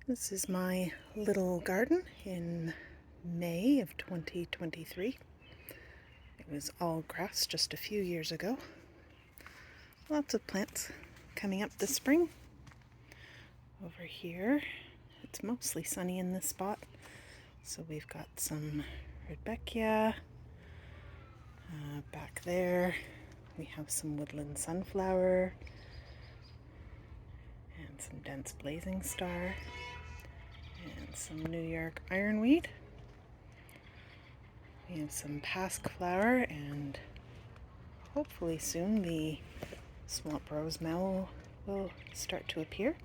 This is my little garden in May of 2023. It was all grass just a few years ago. Lots of plants coming up this spring. Over here, it's mostly sunny in this spot. So we've got some Rudbeckia. Back there, we have some woodland sunflower and some dense blazing star and some New York ironweed. We have some pasque-flower, and hopefully soon the swamp rose mallow will start to appear.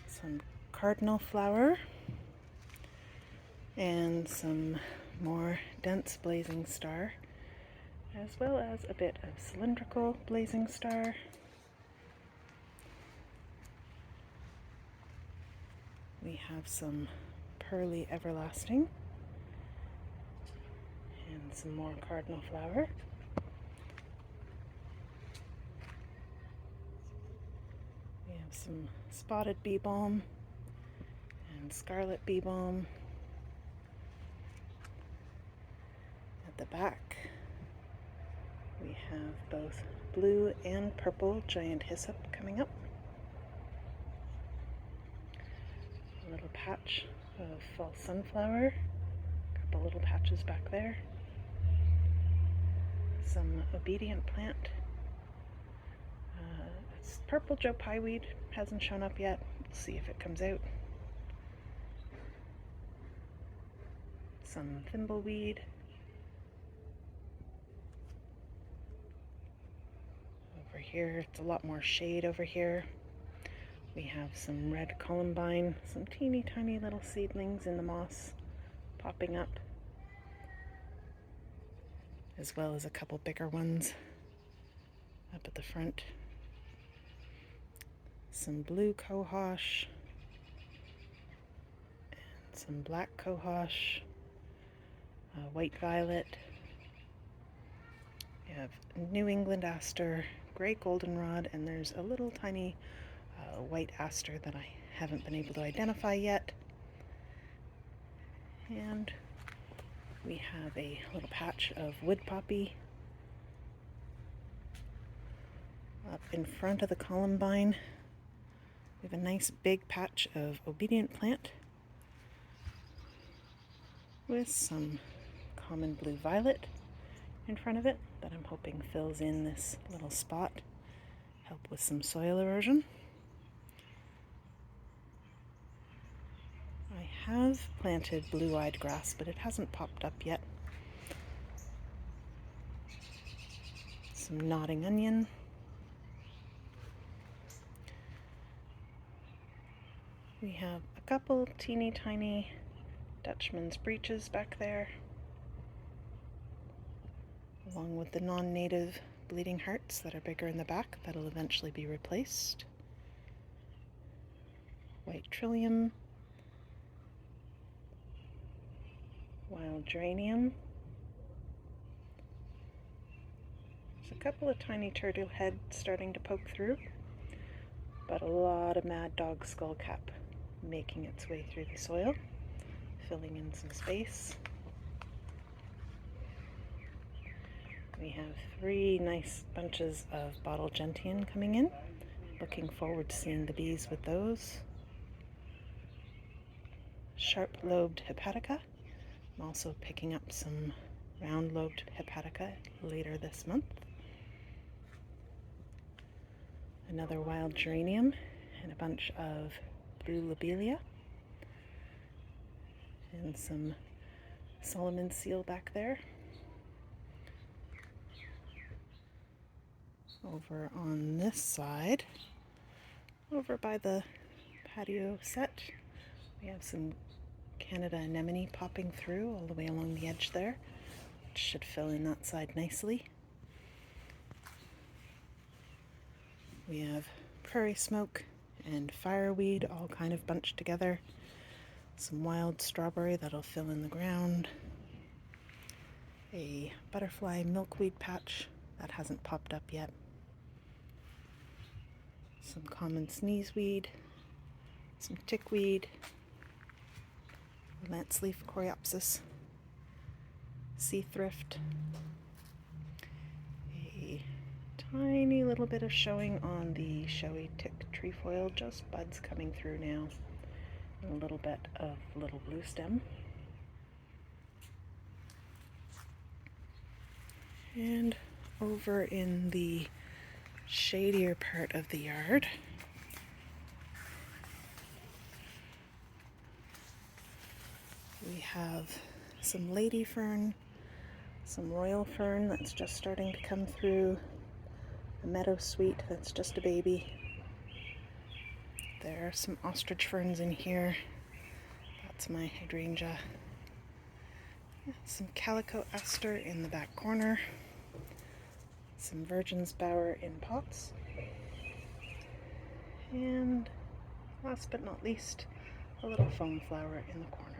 Some cardinal flower and some more dense blazing star, as well as a bit of cylindrical blazing star. We have some pearly everlasting and some more cardinal flower. We have some spotted bee balm and scarlet bee balm. At the back, we have both blue and purple giant hyssop coming up. A little patch of false sunflower, a couple little patches back there. Some obedient plant. It's purple Joe Pye weed, hasn't shown up yet. We'll see if it comes out. Some thimbleweed. Over here, it's a lot more shade over here. We have some red columbine, some teeny tiny little seedlings in the moss popping up, as well as a couple bigger ones up at the front. Some blue cohosh and some black cohosh, white violet. We have New England aster, gray goldenrod, and there's a little tiny white aster that I haven't been able to identify yet. And we have a little patch of wood poppy up in front of the columbine. We have a nice big patch of obedient plant with some common blue violet in front of it that I'm hoping fills in this little spot, help with some soil erosion. I have planted blue-eyed grass, but it hasn't popped up yet. Some nodding onion. We have a couple teeny tiny Dutchman's breeches back there, along with the non-native bleeding hearts that are bigger in the back that'll eventually be replaced. White trillium. Wild geranium. There's a couple of tiny turtle heads starting to poke through, but a lot of mad dog skullcap making its way through the soil, filling in some space. We have 3 nice bunches of bottle gentian coming in. Looking forward to seeing the bees with those. Sharp-lobed hepatica. I'm also picking up some round-lobed hepatica later this month. Another wild geranium and a bunch of blue lobelia. And some Solomon seal back there. Over on this side, over by the patio set, we have some Canada anemone popping through all the way along the edge there, which should fill in that side nicely. We have prairie smoke and fireweed all kind of bunched together. Some wild strawberry that'll fill in the ground. A butterfly milkweed patch that hasn't popped up yet. Some common sneezeweed some tickweed, lance leaf coreopsis, sea thrift, a tiny little bit of showing on the showy tick trefoil, just buds coming through now, and a little bit of little blue stem. And over in the shadier part of the yard, we have some lady fern, some royal fern that's just starting to come through, a meadow sweet that's just a baby. There are some ostrich ferns in here. That's my hydrangea. Some calico aster in the back corner. Some virgin's bower in pots. And last but not least, a little foam flower in the corner.